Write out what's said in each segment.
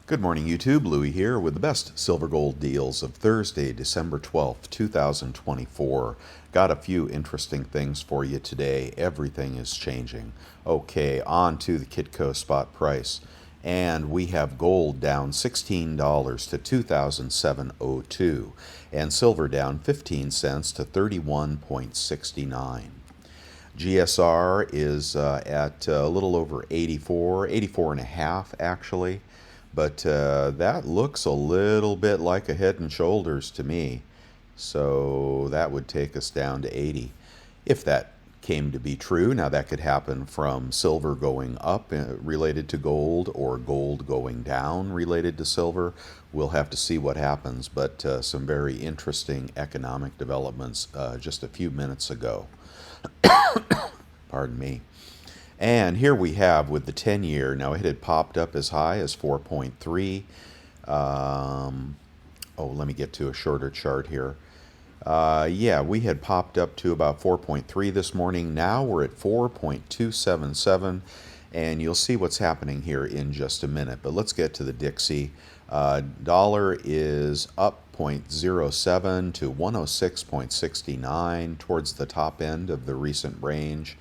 Good morning, YouTube. Louie here with the best silver gold deals of Thursday, December 12th, 2024. Got a few interesting things for you today. Everything is changing. Okay, on to the Kitco spot price. And we have gold down $16 to 2,702, and silver down 15 cents to 31.69. GSR is at a little over 84 and a half actually. But that looks a little bit like a head and shoulders to me. So that would take us down to 80. If that came to be true, now that could happen from silver going up related to gold or gold going down related to silver. We'll have to see what happens, but some very interesting economic developments just a few minutes ago. Pardon me. And here we have with the 10-year, now it had popped up as high as 4.3. Let me get to a shorter chart here. Yeah, we had popped up to about 4.3 this morning. Now we're at 4.277, and you'll see what's happening here in just a minute. But let's get to the Dixie. Dollar is up 0.07 to 106.69 towards the top end of the recent range.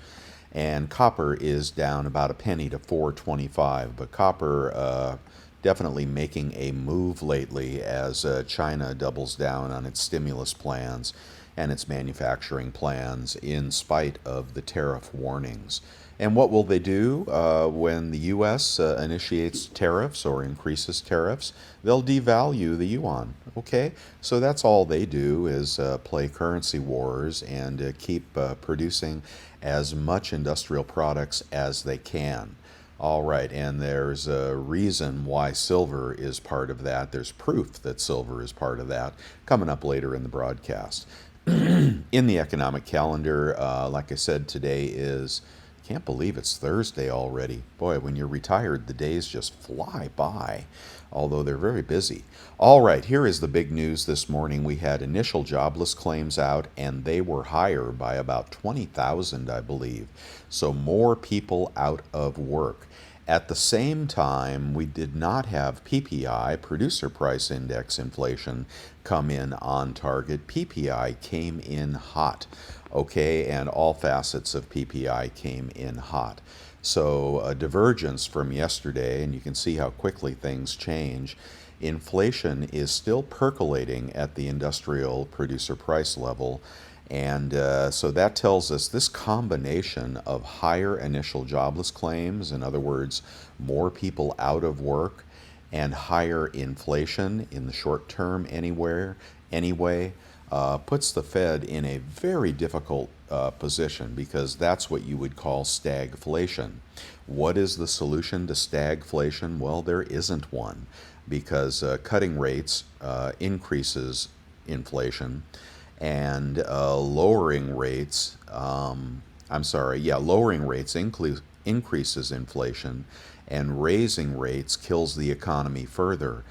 And copper is down about a penny to 4.25, but copper definitely making a move lately as China doubles down on its stimulus plans and its manufacturing plans in spite of the tariff warnings. And what will they do when the U.S. Initiates tariffs or increases tariffs? They'll devalue the yuan. Okay, so that's all they do is play currency wars and keep producing as much industrial products as they can. All right, and there's a reason why silver is part of that. There's proof that silver is part of that coming up later in the broadcast. In the economic calendar, like I said, today is, can't believe it's Thursday already. Boy, when you're retired, the days just fly by, although they're very busy. All right, here is the big news this morning. We had initial jobless claims out, and they were higher by about 20,000, I believe. So more people out of work. At the same time, we did not have PPI, Producer Price Index inflation, come in on target. PPI came in hot, okay, and all facets of PPI came in hot. So a divergence from yesterday, and you can see how quickly things change. Inflation is still percolating at the industrial producer price level. And so that tells us this combination of higher initial jobless claims, in other words, more people out of work, and higher inflation in the short term anyway, puts the Fed in a very difficult position because that's what you would call stagflation. What is the solution to stagflation? Well, there isn't one because cutting rates increases inflation. And lowering rates increases inflation, and raising rates kills the economy further.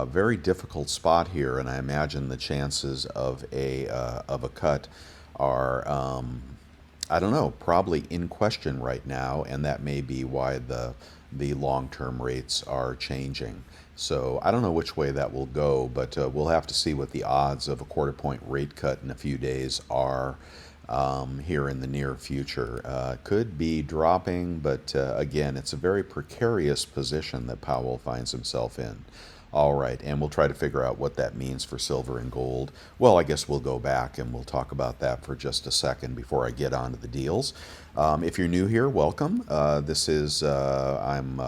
Very difficult spot here, and I imagine the chances of a cut are, I don't know, probably in question right now, and that may be why the long-term rates are changing. So I don't know which way that will go, but we'll have to see what the odds of a quarter-point rate cut in a few days are here in the near future. Could be dropping, but again, it's a very precarious position that Powell finds himself in. All right, and we'll try to figure out what that means for silver and gold. Well, I guess we'll go back and we'll talk about that for just a second before I get on to the deals. If you're new here, welcome. This is, I'm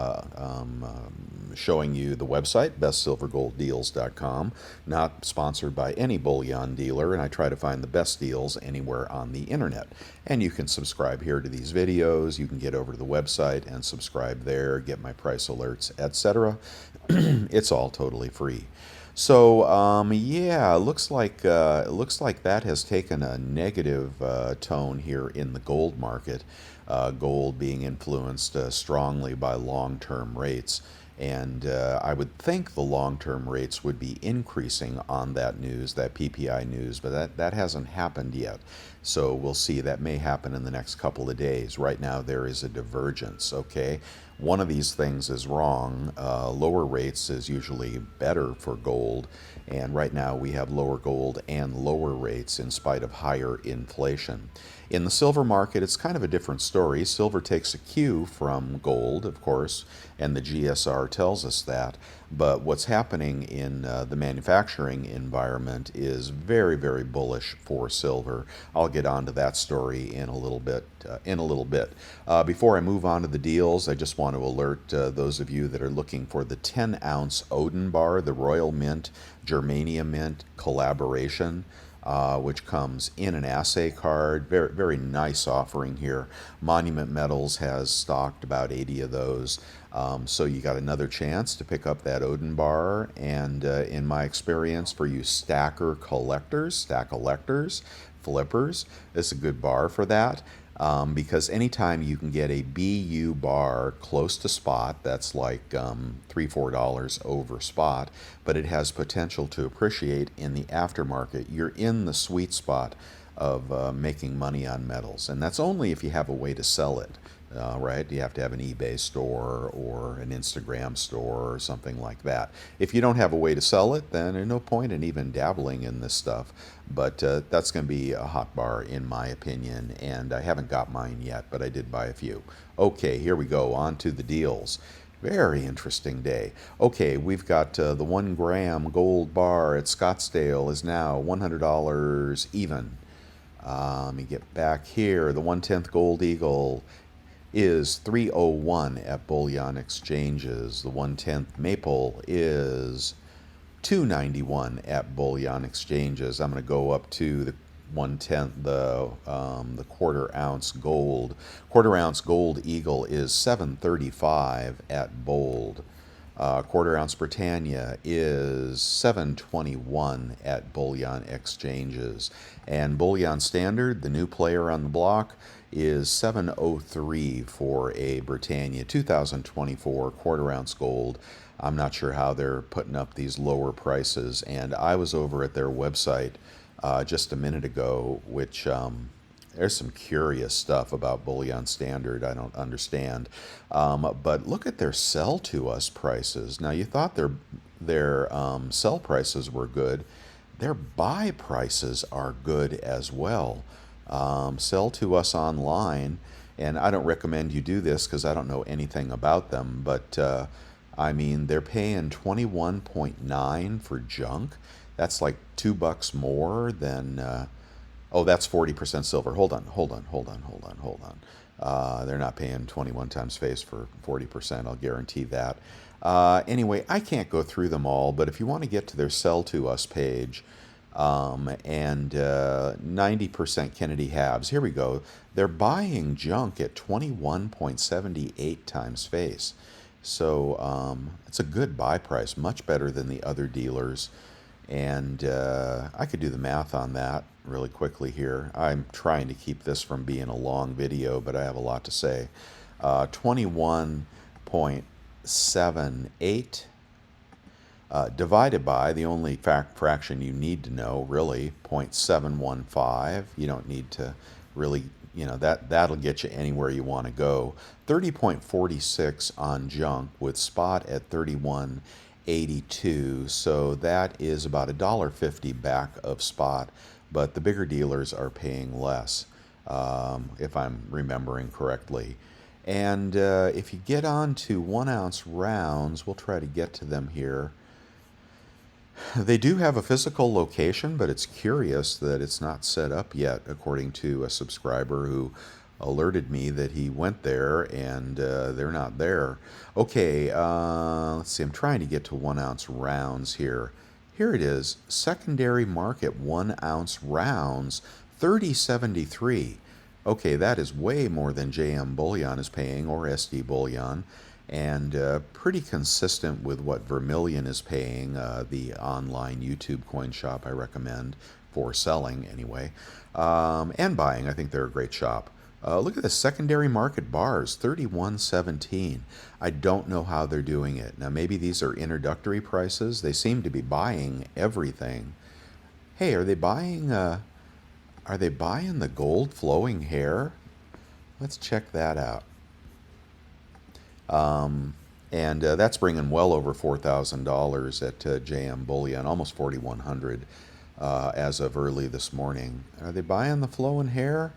showing you the website, bestsilvergolddeals.com, not sponsored by any bullion dealer, and I try to find the best deals anywhere on the internet. And you can subscribe here to these videos. You can get over to the website and subscribe there, get my price alerts, etc. It's all totally free. So yeah, looks like that has taken a negative tone here in the gold market. Gold being influenced strongly by long-term rates. And I would think the long-term rates would be increasing on that news, that PPI news, but that hasn't happened yet. So we'll see. That may happen in the next couple of days. Right now, there is a divergence, okay? One of these things is wrong. Lower rates is usually better for gold. And right now, we have lower gold and lower rates in spite of higher inflation. In the silver market, it's kind of a different story. Silver takes a cue from gold, of course, and the GSR tells us that. But what's happening in the manufacturing environment is very, very bullish for silver. I'll get onto that story in a little bit. Before I move on to the deals, I just want to alert those of you that are looking for the 10-ounce Odin bar, the Royal Mint Germania Mint collaboration, which comes in an assay card. Very, very nice offering here. Monument Metals has stocked about 80 of those. So you got another chance to pick up that Odin bar. And in my experience, for you stack electors, flippers, it's a good bar for that. Because anytime you can get a BU bar close to spot, that's like $3-4 over spot, but it has potential to appreciate in the aftermarket, you're in the sweet spot of making money on metals. And that's only if you have a way to sell it. Right? You have to have an eBay store or an Instagram store or something like that. If you don't have a way to sell it, then there's no point in even dabbling in this stuff. But that's going to be a hot bar in my opinion, and I haven't got mine yet, but I did buy a few. Okay, here we go, on to the deals. Very interesting day. Okay, we've got the 1 gram gold bar at Scottsdale is now $100 even. Let me get back here. The 1/10 Gold Eagle is 301 at bullion exchanges. The 1/10 maple is 291 at bullion exchanges. I'm going to go up to the 1/10, the quarter ounce gold. Quarter ounce gold eagle is 735 at Bold. Quarter ounce Britannia is 721 at bullion exchanges. And bullion standard, the new player on the block, is 703 for a Britannia 2024 quarter ounce gold. I'm not sure how they're putting up these lower prices, and I was over at their website just a minute ago, which there's some curious stuff about bullion standard I don't understand. But look at their sell to us prices. Now, you thought their sell prices were good. Their buy prices are good as well. Sell to us online, and I don't recommend you do this because I don't know anything about them, but I mean, they're paying 21.9 for junk. That's like $2 more than oh, that's 40% silver. Hold on. They're not paying 21 times face for 40%. I'll guarantee that. Anyway, I can't go through them all, but if you want to get to their sell to us page, and 90% Kennedy halves. Here we go. They're buying junk at 21.78 times face. So it's a good buy price, much better than the other dealers. And I could do the math on that really quickly here. I'm trying to keep this from being a long video, but I have a lot to say. 21.78 divided by the only fraction you need to know, really, 0.715. You don't need to really, that'll get you anywhere you want to go. 30.46 on junk with spot at 31.82. So that is about $1.50 back of spot, but the bigger dealers are paying less, if I'm remembering correctly. And if you get on to 1 ounce rounds, we'll try to get to them here. They do have a physical location, but it's curious that it's not set up yet, according to a subscriber who alerted me that he went there and they're not there. Okay, let's see. I'm trying to get to 1 ounce rounds here. Here it is. Secondary market 1 ounce rounds, 30.73. Okay, that is way more than JM Bullion is paying, or SD Bullion, and pretty consistent with what Vermilion is paying, the online YouTube coin shop I recommend for selling anyway, and buying. I think they're a great shop. Look at the secondary market bars, 31.17. I don't know how they're doing it. Now, maybe these are introductory prices. They seem to be buying everything. Hey, are they buying Are they buying the gold flowing hair? Let's check that out. And that's bringing well over $4,000 at JM Bullion, almost 4,100 as of early this morning. Are they buying the flowing hair?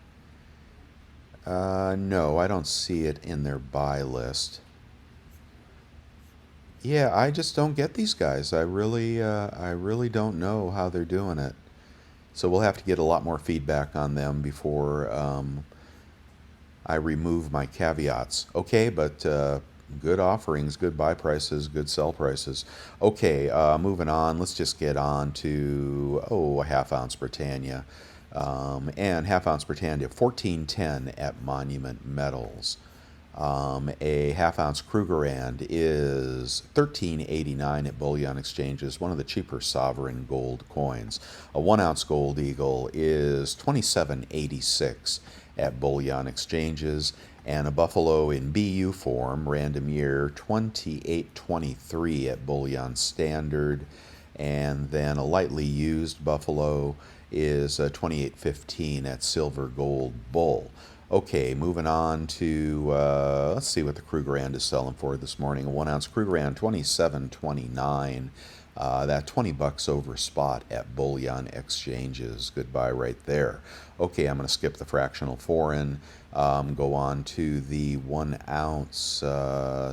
No, I don't see it in their buy list. Yeah, I just don't get these guys. I really don't know how they're doing it. So we'll have to get a lot more feedback on them before I remove my caveats. Okay, but good offerings, good buy prices, good sell prices. Okay, moving on. Let's just get on to a half ounce Britannia, and half ounce Britannia 1410 at Monument Metals. A half ounce Krugerrand is 13.89 at Bullion Exchanges, one of the cheaper sovereign gold coins. A 1 ounce Gold Eagle is 27.86 at Bullion Exchanges, and a Buffalo in BU form, random year, 28.23 at Bullion Standard, and then a lightly used Buffalo is 28.15 at Silver Gold Bull. Okay, moving on to let's see what the Krugerrand is selling for this morning. A 1 ounce Krugerrand, 27.29. That $20 over spot at Bullion Exchanges. Goodbye right there. Okay, I'm going to skip the fractional foreign. Go on to the 1 ounce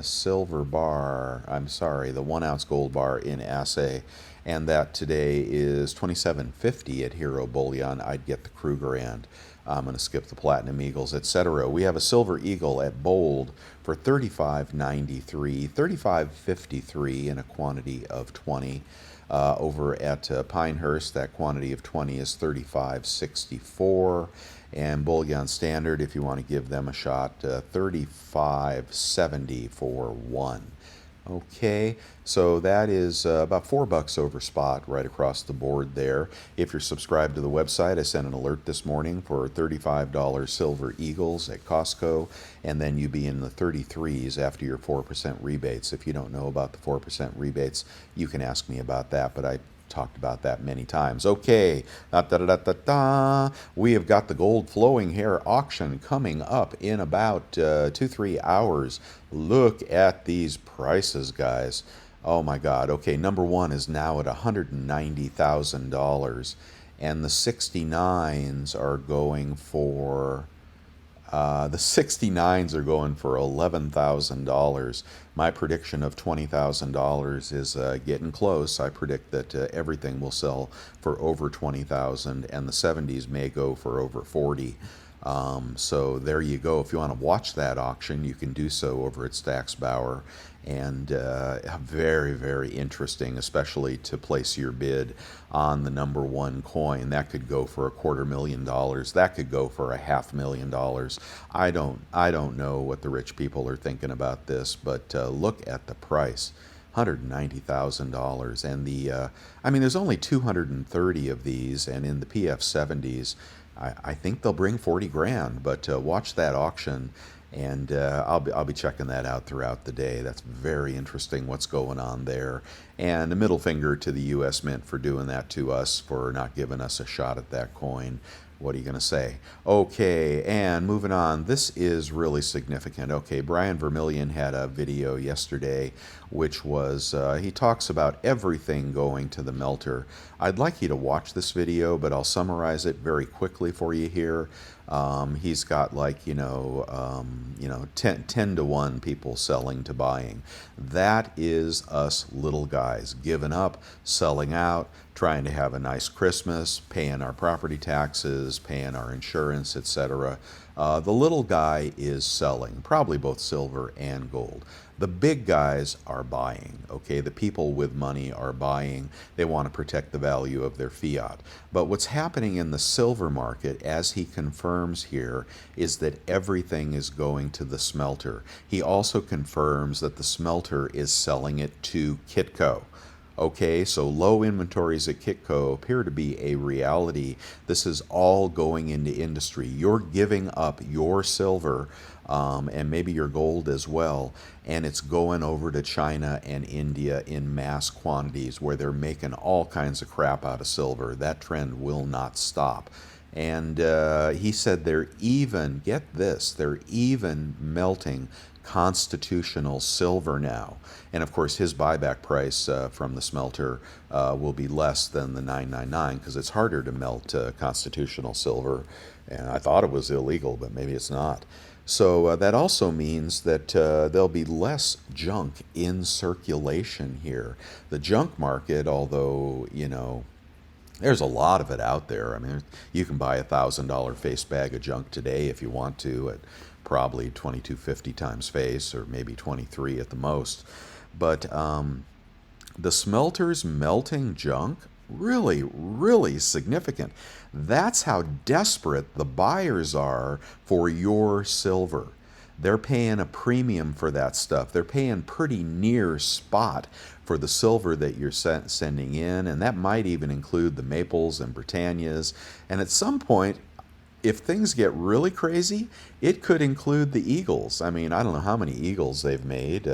silver bar. I'm sorry, the 1 ounce gold bar in assay. And that today is 27.50 at Hero Bullion. I'd get the Krugerrand. I'm going to skip the Platinum Eagles, etc. We have a Silver Eagle at Bold for 35.93, 35.53 in a quantity of 20. Over at Pinehurst, that quantity of 20 is 35.64. And Bullion Standard, if you want to give them a shot, 35.70 for 1. Okay, so that is about $4 over spot right across the board there. If you're subscribed to the website, I sent an alert this morning for $35 Silver Eagles at Costco, and then you be in the 33s after your 4% rebates. If you don't know about the 4% rebates, you can ask me about that, but I talked about that many times. Okay, we have got the gold flowing hair auction coming up in about 2-3 hours. Look at these prices, guys. Oh my God. Okay, number one is now at $190,000, and the 69s are going for the 69s are going for $11,000. My prediction of $20,000 is getting close. I predict that everything will sell for over $20,000, and the 70s may go for over 40. So there you go. If you want to watch that auction, you can do so over at Stack's Bauer. And very, very interesting, especially to place your bid on the number one coin. That could go for $250,000. That could go for $500,000. I don't know what the rich people are thinking about this, but look at the price. $190,000, and there's only 230 of these, and in the PF70s, I think they'll bring 40 grand. But watch that auction, and I'll be checking that out throughout the day. That's very interesting what's going on there. And a middle finger to the U.S. Mint for doing that to us, for not giving us a shot at that coin. What are you going to say? Okay, and moving on. This is really significant. Okay, Brian Vermillion had a video yesterday, which was, he talks about everything going to the melter. I'd like you to watch this video, but I'll summarize it very quickly for you here. He's got 10 to 1 people selling to buying. That is us little guys giving up, selling out, trying to have a nice Christmas, paying our property taxes, paying our insurance, etc. The little guy is selling, probably both silver and gold. The big guys are buying, okay? The people with money are buying. They want to protect the value of their fiat. But what's happening in the silver market, as he confirms here, is that everything is going to the smelter. He also confirms that the smelter is selling it to Kitco. Okay, so low inventories at Kitco appear to be a reality. This is all going into industry. You're giving up your silver and maybe your gold as well, and it's going over to China and India in mass quantities, where they're making all kinds of crap out of silver. That trend will not stop. And he said they're even, get this, they're even melting constitutional silver now. And of course, his buyback price from the smelter will be less than the 999 because it's harder to melt constitutional silver. And I thought it was illegal, but maybe it's not. So that also means that there'll be less junk in circulation here. The junk market, although, there's a lot of it out there. I mean, you can buy $1,000 face bag of junk today if you want to at probably 22.50 times face, or maybe 23 at the most. But the smelters melting junk, really, really significant. That's how desperate the buyers are for your silver. They're paying a premium for that stuff. They're paying pretty near spot for the silver that you're sending in, and that might even include the Maples and Britannias. And at some point, if things get really crazy, it could include the Eagles. I mean, I don't know how many Eagles they've made.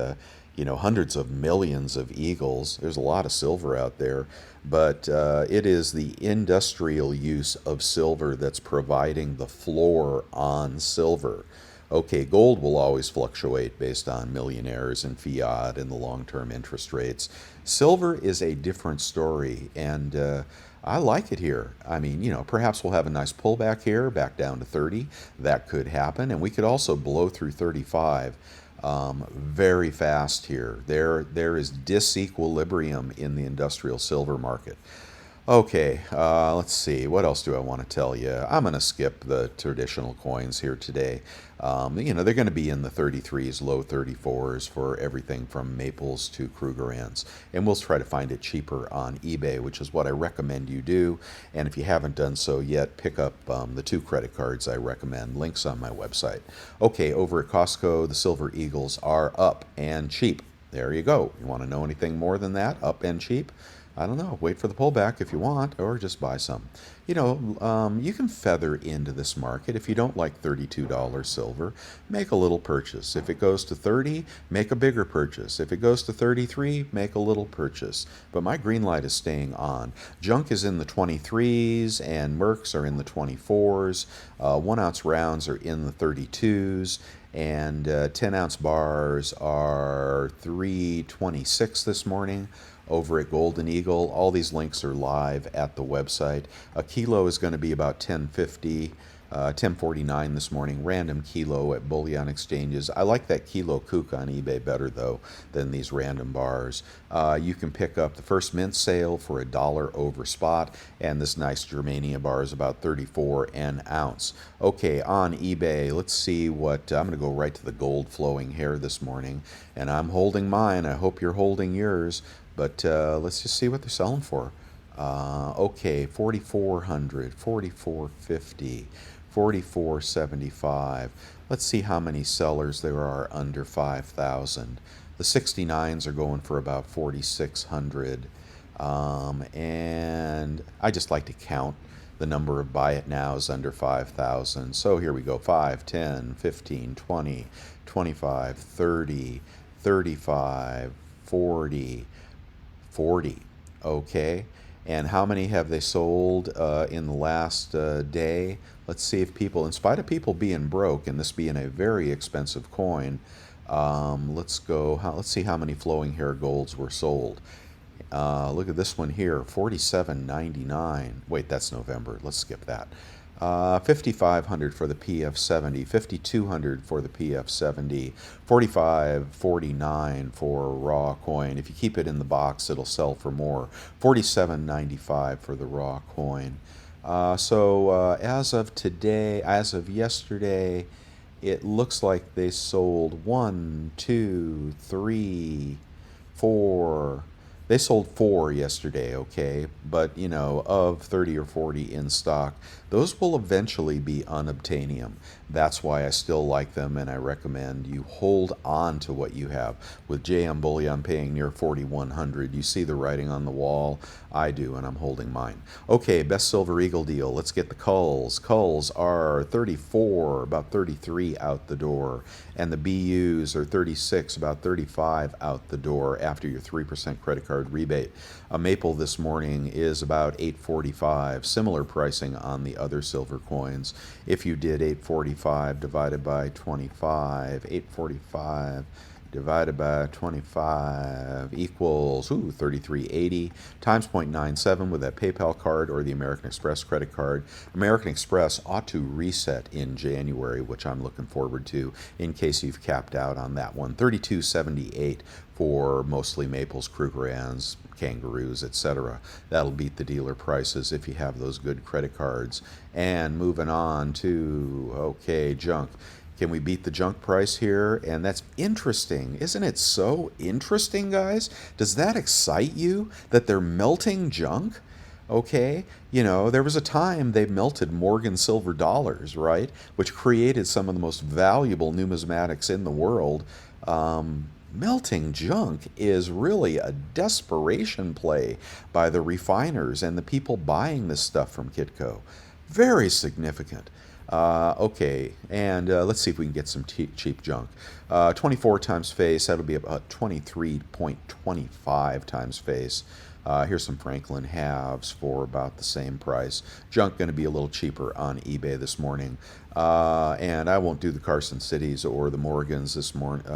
Hundreds of millions of Eagles. There's a lot of silver out there, but it is the industrial use of silver that's providing the floor on silver. Okay, gold will always fluctuate based on millionaires and fiat and the long-term interest rates. Silver is a different story, and I like it here. I mean, perhaps we'll have a nice pullback here, back down to 30. That could happen, and we could also blow through 35 very fast here. There is disequilibrium in the industrial silver market. Okay, let's see. What else do I want to tell you? I'm going to skip the traditional coins here today. They're going to be in the 33s, low 34s for everything from Maples to Krugerrands. And we'll try to find it cheaper on eBay, which is what I recommend you do. And if you haven't done so yet, pick up the 2 credit cards I recommend. Links on my website. Okay, over at Costco, the Silver Eagles are up and cheap. There you go. You want to know anything more than that? Up and cheap? I don't know. Wait for the pullback if you want, or just buy some. You can feather into this market. If you don't like $32 silver, make a little purchase. If it goes to 30, make a bigger purchase. If it goes to 33, make a little purchase. But my green light is staying on. Junk is in the 23s, and Mercs are in the 24s. 1 ounce rounds are in the 32s. And 10-ounce bars are 326 this morning over at Golden Eagle. All these links are live at the website. A kilo is going to be about 10.50, 10.49 this morning. Random kilo at bullion exchanges. I like that kilo kook on eBay better though than these random bars. You can pick up the first mint sale for $1 over spot, and this nice Germania bar is about 34 an ounce. Okay, on eBay, let's see what I'm going to go right to the gold flowing hair this morning, and I'm holding mine. I hope you're holding yours. But let's just see what they're selling for. Okay, 4,400, 4,450, 4,475. Let's see how many sellers there are under 5,000. The 69s are going for about 4,600. And I just like to count the number of buy it nows under 5,000. So here we go, 5, 10, 15, 20, 25, 30, 35, 40, 40. Okay, and how many have they sold in the last day? Let's see if people, in spite of people being broke and this being a very expensive coin, let's see how many flowing hair golds were sold. Look at this one here, 47.99. Wait, that's November. Let's skip that. 5,500 for the PF70, 5,200 for the PF70, 45.49 for raw coin. If you keep it in the box, it'll sell for more. 47.95 for the raw coin. So as of today, as of yesterday, it looks like they sold 1, 2, 3, 4. They sold 4 yesterday, okay? But, of 30 or 40 in stock, those will eventually be unobtainium. That's why I still like them, and I recommend you hold on to what you have. With JM Bullion paying near 4,100, you see the writing on the wall? I do, and I'm holding mine. Okay, best Silver Eagle deal. Let's get the culls. Culls are 34, about 33 out the door, and the BUs are 36, about 35 out the door after your 3% credit card card rebate. A maple this morning is about $8.45. Similar pricing on the other silver coins. If you did 845 divided by 25, 845 divided by 25 equals 33.80 times 0.97 with that PayPal card or the American Express credit card. American Express ought to reset in January, which I'm looking forward to in case you've capped out on that one. 32.78 for mostly maples, Krugerrands, kangaroos, etc. That'll beat the dealer prices if you have those good credit cards. And moving on to, okay, junk. Can we beat the junk price here? And that's interesting. Isn't it so interesting, guys? Does that excite you that they're melting junk? Okay, you know, there was a time they melted Morgan silver dollars, right? Which created some of the most valuable numismatics in the world. Melting junk is really a desperation play by the refiners and the people buying this stuff from Kitco. Very significant. Okay, and let's see if we can get some cheap junk. 24 times face, that'll be about 23.25 times face. Here's some Franklin halves for about the same price. Junk going to be a little cheaper on eBay this morning. And I won't do the Carson Cities or the Morgans this morning,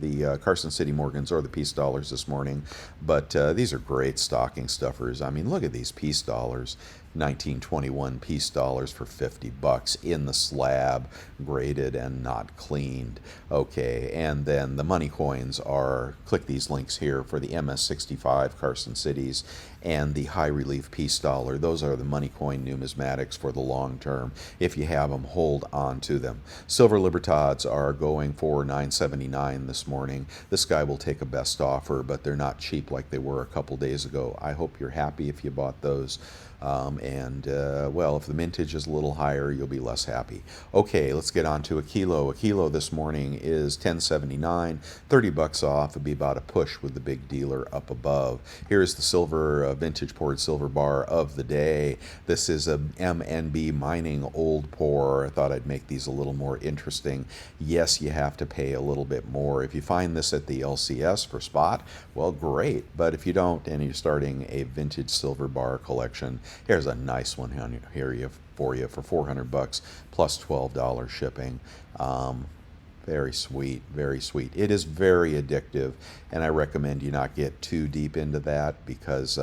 the Carson City Morgans or the Peace Dollars this morning. But these are great stocking stuffers. I mean, look at these Peace Dollars. 1921 Peace Dollars for $50 in the slab, graded and not cleaned. Okay, and then the money coins are, click these links here for the MS65 Carson Cities and the High Relief Peace Dollar. Those are the money coin numismatics for the long term. If you have them, hold on to them. Silver Libertads are going for $9.79 this morning. This guy will take a best offer, but they're not cheap like they were a couple days ago. I hope you're happy if you bought those. Well, if the mintage is a little higher, you'll be less happy. Okay, let's get on to a kilo. A kilo this morning is $10.79, $30 off. It'd be about a push with the big dealer up above. Here's the silver vintage poured silver bar of the day. This is a MNB Mining Old Pour. I thought I'd make these a little more interesting. Yes, you have to pay a little bit more. If you find this at the LCS for spot, well, great. But if you don't and you're starting a vintage silver bar collection, here's a nice one here for you for $400 plus $12 shipping. Very sweet, very sweet. It is very addictive, and I recommend you not get too deep into that because,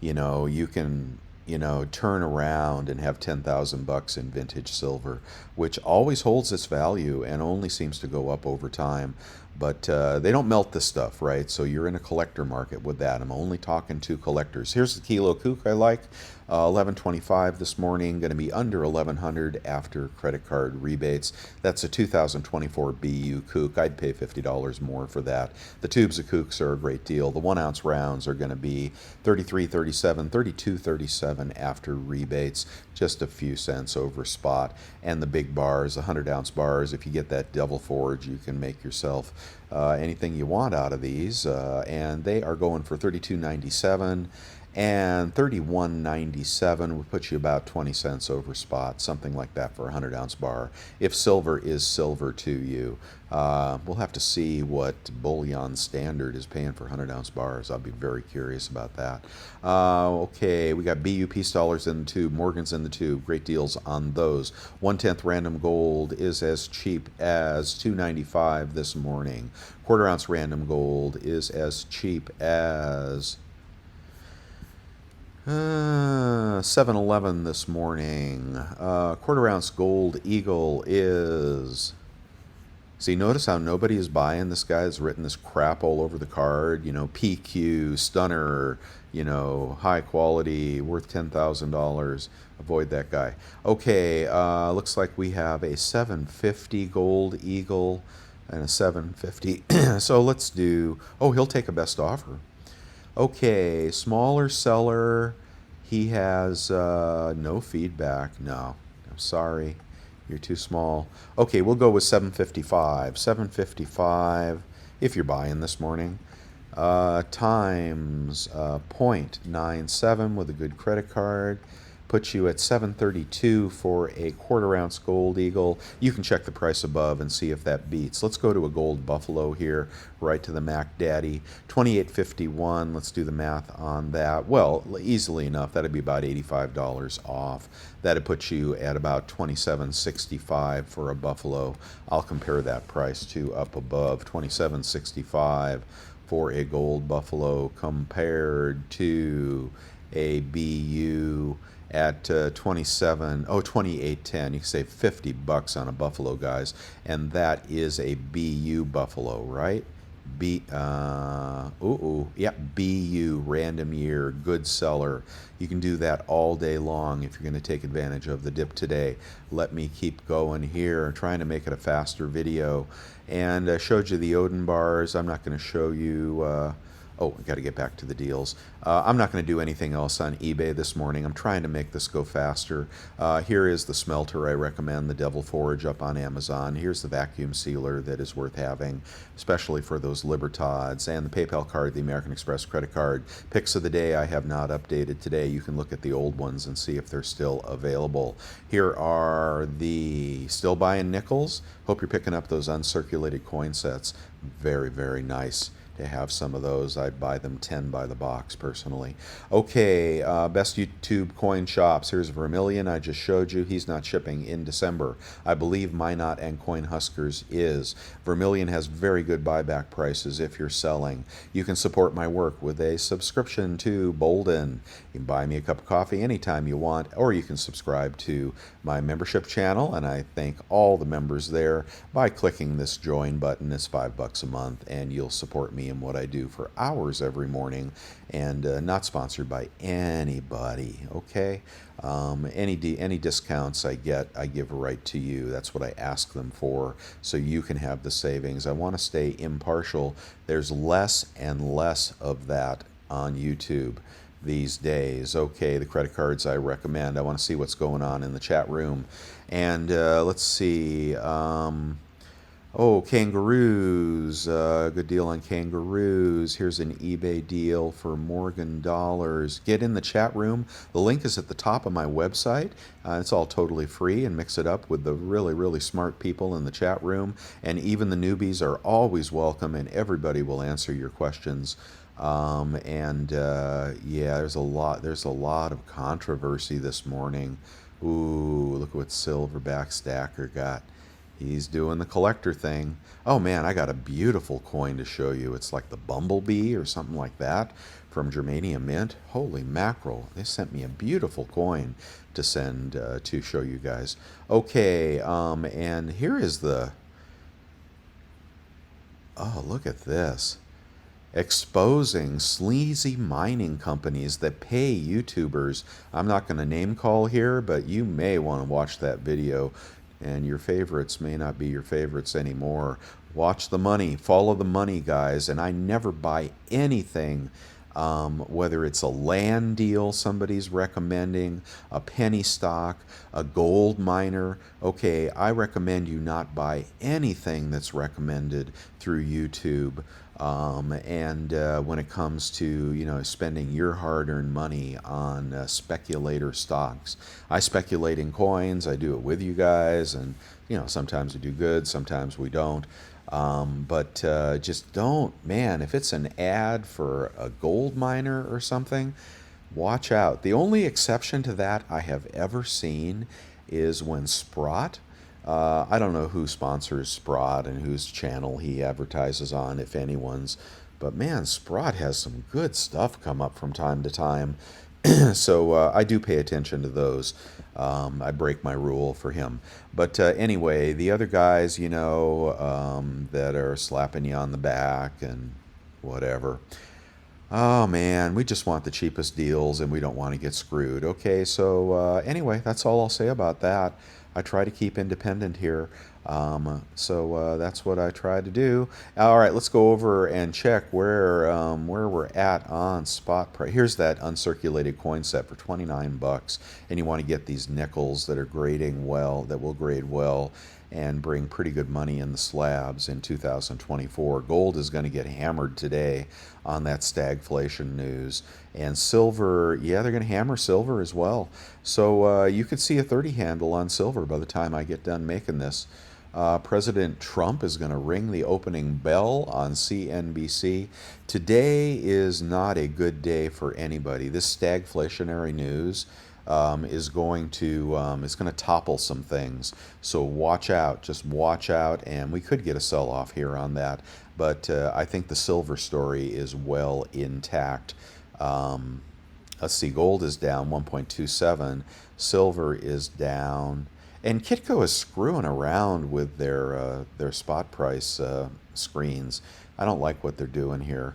you know, you can, you know, turn around and have $10,000 in vintage silver, which always holds its value and only seems to go up over time. But they don't melt this stuff, right? So you're in a collector market with that. I'm only talking to collectors. Here's the kilo kook I like. $11.25 this morning. Going to be under $1,100 after credit card rebates. That's a 2024 BU kook. I'd pay $50 more for that. The tubes of kooks are a great deal. The 1 ounce rounds are going to be $33.37, $32.37 after rebates. Just a few cents over spot. And the big bars, 100 ounce bars, if you get that Devil Forge, you can make yourself anything you want out of these. And they are going for $32.97. And $31.97 would put you about 20 cents over spot, something like that for a 100 ounce bar. If silver is silver to you, we'll have to see what Bullion Standard is paying for 100 ounce bars. I'll be very curious about that. Okay, we got BU Peace Dollars in the tube, Morgans in the tube. Great deals on those. 1/10 random gold is as cheap as $2.95 this morning. Quarter ounce random gold is as cheap as $7.11 this morning. Quarter ounce gold eagle is... See, notice how nobody is buying this guy has written this crap all over the card. You know, PQ, stunner, you know, high quality, worth $10,000. Avoid that guy. Okay, looks like we have a 750 gold eagle and a 750. So let's do... Oh, he'll take a best offer. Okay, smaller seller. He has no feedback. No, I'm sorry. You're too small. Okay, we'll go with 755. 755, if you're buying this morning, times 0.97 with a good credit card. puts you at 732 for a quarter-ounce gold eagle. You can check the price above and see if that beats. Let's go to a gold buffalo here, right to the Mac Daddy. 28.51. Let's do the math on that. Well, easily enough, that'd be about $85 off. That'd put you at about $27.65 for a buffalo. I'll compare that price to up above, $27.65 for a gold buffalo compared to a BU at 28.10. You can save $50 on a buffalo, guys, and that is a BU buffalo, right? BU, random year, good seller. You can do that all day long if you're going to take advantage of the dip today. Let me keep going here, trying to make it a faster video. And I showed you the Odin bars. I'm not going to show you... Oh, I got to get back to the deals. I'm not going to do anything else on eBay this morning. I'm trying to make this go faster. Here is the smelter I recommend, the Devil Forge up on Amazon. Here's the vacuum sealer that is worth having, especially for those Libertads, and the PayPal card, the American Express credit card. Picks of the day I have not updated today. You can look at the old ones and see if they're still available. Here are the still buying nickels. Hope you're picking up those uncirculated coin sets. Very, very nice to have some of those. I'd buy them 10 by the box personally. Okay, best YouTube coin shops. Here's Vermilion. I just showed you. He's not shipping in December. I believe Minot and Coin Huskers is. Vermilion has very good buyback prices if you're selling. You can support my work with a subscription to Bolden. You can buy me a cup of coffee anytime you want, or you can subscribe to my membership channel, and I thank all the members there by clicking this join button. It's $5 a month, and you'll support me in what I do for hours every morning, and not sponsored by anybody, okay? Any discounts I get, I give right to you. That's what I ask them for, so you can have the savings. I want to stay impartial. There's less and less of that on YouTube these days. Okay, the credit cards I recommend. I want to see what's going on in the chat room. And let's see. Oh, kangaroos. Good deal on kangaroos. Here's an eBay deal for Morgan dollars. Get in the chat room. The link is at the top of my website. It's all totally free, and mix it up with the really, really smart people in the chat room. And even the newbies are always welcome, and everybody will answer your questions. Yeah, there's a lot of controversy this morning. Ooh, look what Silverback Stacker got. He's doing the collector thing. Oh man, I got a beautiful coin to show you. It's like the Bumblebee or something like that from Germanium Mint. Holy mackerel. They sent me a beautiful coin to send to show you guys. Okay, and here is the... Oh, look at this. Exposing sleazy mining companies that pay YouTubers. I'm not going to name call here, but you may want to watch that video, and your favorites may not be your favorites anymore. Watch the money, follow the money, guys. And I never buy anything, whether it's a land deal somebody's recommending, a penny stock, a gold miner. Okay, I recommend you not buy anything that's recommended through YouTube. When it comes to, spending your hard-earned money on speculator stocks. I speculate in coins. I do it with you guys, and, sometimes we do good, sometimes we don't. Just don't, man, if it's an ad for a gold miner or something, watch out. The only exception to that I have ever seen is when Sprott, I don't know who sponsors Sprott and whose channel he advertises on, if anyone's, but man, Sprott has some good stuff come up from time to time. So I do pay attention to those. I break my rule for him. But anyway, the other guys, that are slapping you on the back and whatever. Oh man, we just want the cheapest deals and we don't want to get screwed. Okay, so anyway, that's all I'll say about that. I try to keep independent here. That's what I try to do. All right, let's go over and check where we're at on spot price. Here's that uncirculated coin set for $29, and you want to get these nickels that are grading well, that will grade well. and bring pretty good money in the slabs in 2024. Gold is going to get hammered today on that stagflation news. And silver, yeah, they're going to hammer silver as well. So you could see a 30 handle on silver by the time I get done making this. President Trump is going to ring the opening bell on CNBC. Today is not a good day for anybody. This stagflationary news is going to topple some things. So watch out, just watch out, and we could get a sell-off here on that. But I think the silver story is well intact. Let's see, gold is down 1.27, silver is down, and Kitco is screwing around with their spot price screens. I don't like what they're doing here.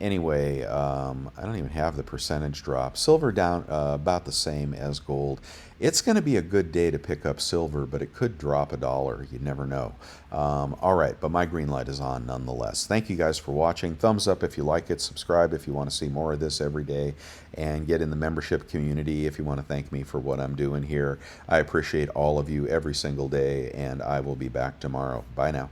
Anyway, I don't even have the percentage drop. Silver down about the same as gold. It's going to be a good day to pick up silver, but it could drop $1. You never know. All right, but my green light is on nonetheless. Thank you guys for watching. Thumbs up if you like it. Subscribe if you want to see more of this every day. And get in the membership community if you want to thank me for what I'm doing here. I appreciate all of you every single day, and I will be back tomorrow. Bye now.